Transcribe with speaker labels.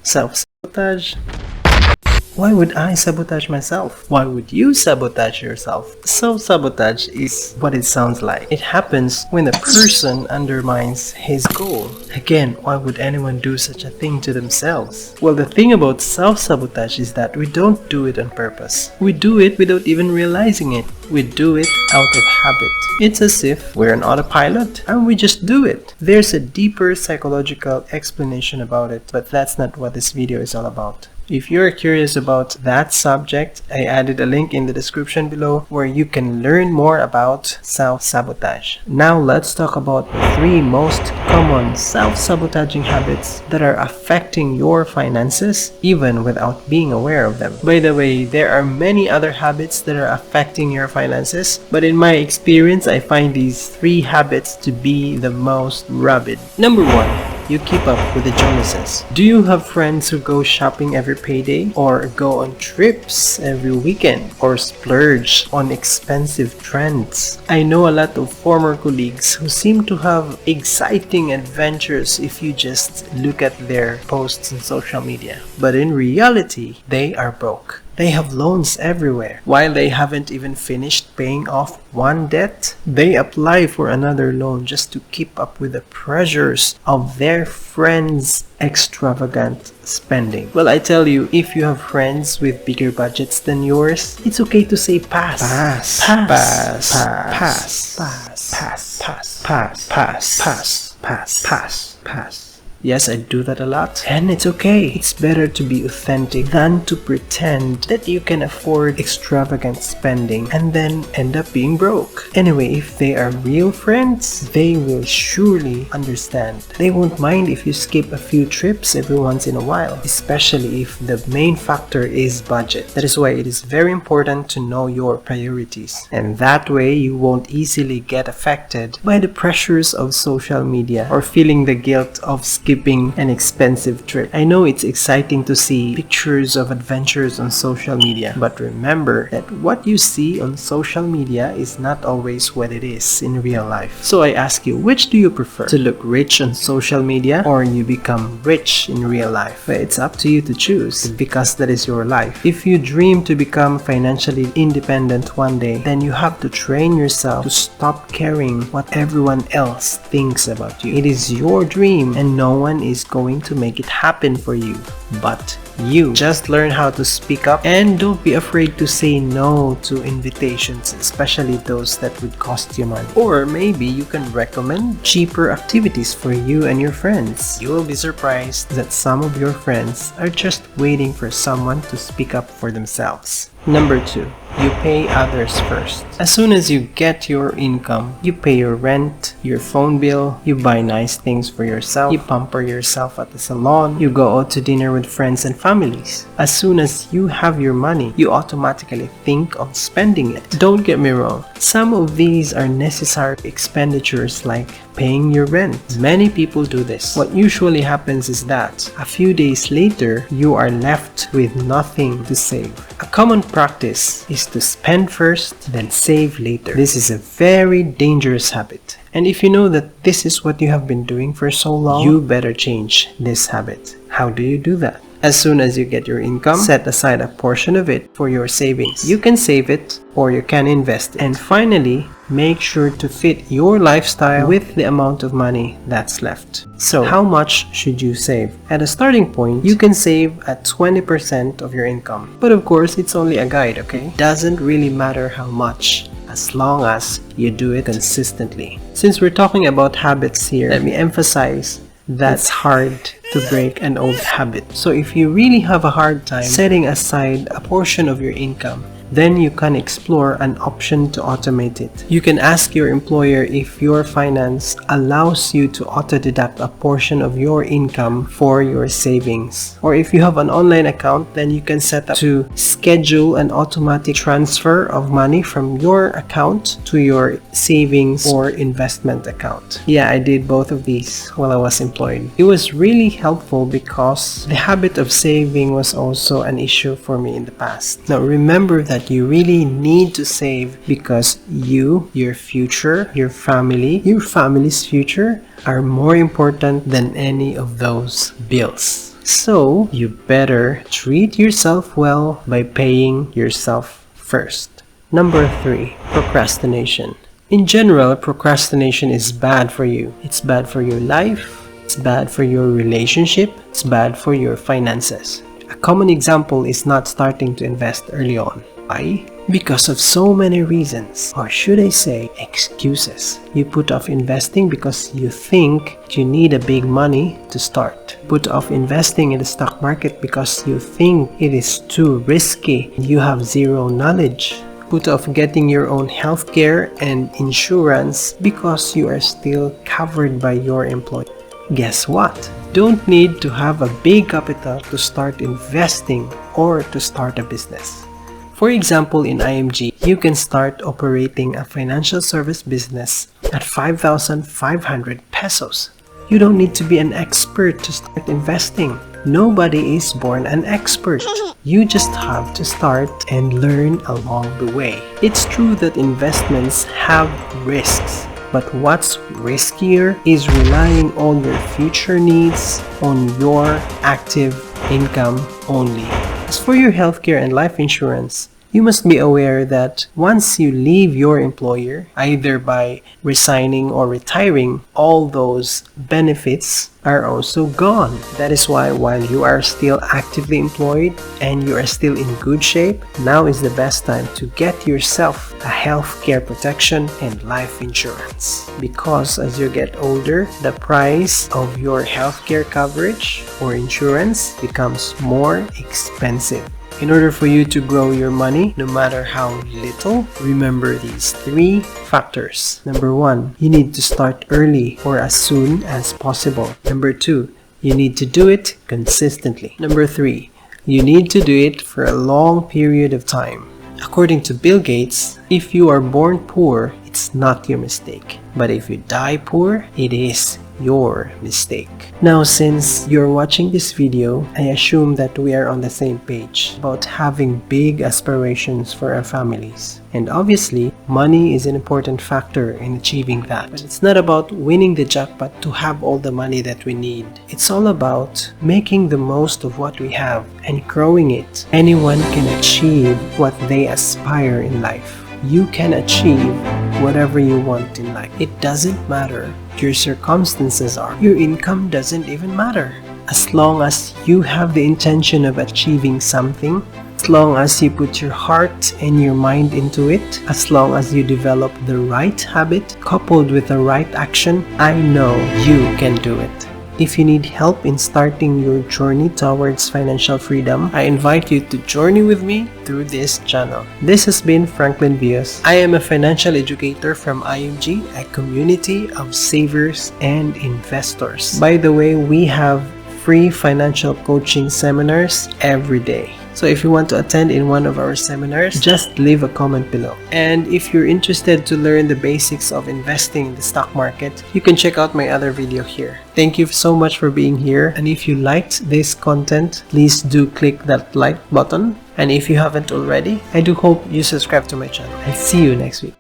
Speaker 1: Self-sabotage? Why would I sabotage myself? Why would you sabotage yourself? Self-sabotage is what it sounds like. It happens when a person undermines his goal. Again, why would anyone do such a thing to themselves? Well, the thing about self-sabotage is that we don't do it on purpose. We do it without even realizing it. We do it out of habit. It's as if we're an autopilot and we just do it. There's a deeper psychological explanation about it, but that's not what this video is all about. If you're curious about that subject, I added a link in the description below where you can learn more about self-sabotage. Now let's talk about the 3 most common self-sabotaging habits that are affecting your finances even without being aware of them. By the way, there are many other habits that are affecting your finances, but in my experience, I find these 3 habits to be the most rabid. Number 1. You keep up with the Joneses. Do you have friends who go shopping every payday, or go on trips every weekend, or splurge on expensive trends? I know a lot of former colleagues who seem to have exciting adventures if you just look at their posts on social media. But in reality, they are broke. They have loans everywhere. While they haven't even finished paying off one debt, they apply for another loan just to keep up with the pressures of their friends' extravagant spending. Well, I tell you, if you have friends with bigger budgets than yours, it's okay to say pass. Pass. Pass. Pass. Pass. Pass. Pass. Pass. Pass. Pass. Pass. Pass. Pass. Pass. Yes, I do that a lot, and it's okay. It's better to be authentic than to pretend that you can afford extravagant spending and then end up being broke. Anyway, if they are real friends, they will surely understand. They won't mind if you skip a few trips every once in a while, especially if the main factor is budget. That is why it is very important to know your priorities, and that way you won't easily get affected by the pressures of social media or feeling the guilt of skipping an expensive trip. I know it's exciting to see pictures of adventures on social media, but remember that what you see on social media is not always what it is in real life. So I ask you, which do you prefer? To look rich on social media, or you become rich in real life? But it's up to you to choose, because that is your life. If you dream to become financially independent one day, then you have to train yourself to stop caring what everyone else thinks about you. It is your dream, and no one is going to make it happen for you but you. Just learn how to speak up, and don't be afraid to say no to invitations, especially those that would cost you money. Or maybe you can recommend cheaper activities for you and your friends. You will be surprised that some of your friends are just waiting for someone to speak up for themselves. Number 2. You pay others first. As soon as you get your income, you pay your rent, your phone bill, you buy nice things for yourself, you pamper yourself at the salon, you go out to dinner with friends and families. As soon as you have your money, you automatically think of spending it. Don't get me wrong, some of these are necessary expenditures like paying your rent. Many people do this. What usually happens is that a few days later, you are left with nothing to save. A common practice is to spend first, then save later. This is a very dangerous habit. And if you know that this is what you have been doing for so long, you better change this habit. How do you do that? As soon as you get your income, set aside a portion of it for your savings. You can save it or you can invest it. And finally, make sure to fit your lifestyle with the amount of money that's left. So, how much should you save? At a starting point, you can save at 20% of your income. But of course, it's only a guide, okay? It doesn't really matter how much, as long as you do it consistently. Since we're talking about habits here, let me emphasize that's hard to break an old habit. So if you really have a hard time setting aside a portion of your income, then you can explore an option to automate it. You can ask your employer if your finance allows you to auto-deduct a portion of your income for your savings. Or if you have an online account, then you can set up to schedule an automatic transfer of money from your account to your savings or investment account. Yeah, I did both of these while I was employed. It was really helpful because the habit of saving was also an issue for me in the past. Now remember that you really need to save because you, your future, your family's future are more important than any of those bills. So you better treat yourself well by paying yourself first. Number 3, procrastination. In general, procrastination is bad for you. It's bad for your life, it's bad for your relationship, it's bad for your finances. A common example is not starting to invest early on. Why? Because of so many reasons, or should I say excuses. You put off investing because you think you need a big money to start. Put off investing in the stock market because you think it is too risky. You have zero knowledge. Put off getting your own healthcare and insurance because you are still covered by your employer. Guess what? Don't need to have a big capital to start investing or to start a business. For example, in IMG, you can start operating a financial service business at 5,500 pesos. You don't need to be an expert to start investing. Nobody is born an expert. You just have to start and learn along the way. It's true that investments have risks, but what's riskier is relying all your future needs on your active income only. As for your healthcare and life insurance, you must be aware that once you leave your employer, either by resigning or retiring, all those benefits are also gone. That is why while you are still actively employed and you are still in good shape, now is the best time to get yourself a healthcare protection and life insurance. Because as you get older, the price of your healthcare coverage or insurance becomes more expensive. In order for you to grow your money, no matter how little, remember these 3 factors. Number 1, you need to start early or as soon as possible. Number 2, you need to do it consistently. Number 3, you need to do it for a long period of time. According to Bill Gates, if you are born poor, it's not your mistake. But if you die poor, it is your mistake. Now, since you're watching this video, I assume that we are on the same page about having big aspirations for our families. And obviously, money is an important factor in achieving that. But it's not about winning the jackpot to have all the money that we need. It's all about making the most of what we have and growing it. Anyone can achieve what they aspire in life. You can achieve whatever you want in life. It doesn't matter what your circumstances are. Your income doesn't even matter. As long as you have the intention of achieving something, as long as you put your heart and your mind into it, as long as you develop the right habit coupled with the right action, I know you can do it. If you need help in starting your journey towards financial freedom, I invite you to journey with me through this channel. This has been Franklin Vios. I am a financial educator from IMG, a community of savers and investors. By the way, we have free financial coaching seminars every day. So if you want to attend in one of our seminars, just leave a comment below. And if you're interested to learn the basics of investing in the stock market, you can check out my other video here. Thank you so much for being here. And if you liked this content, please do click that like button. And if you haven't already, I do hope you subscribe to my channel. I'll see you next week.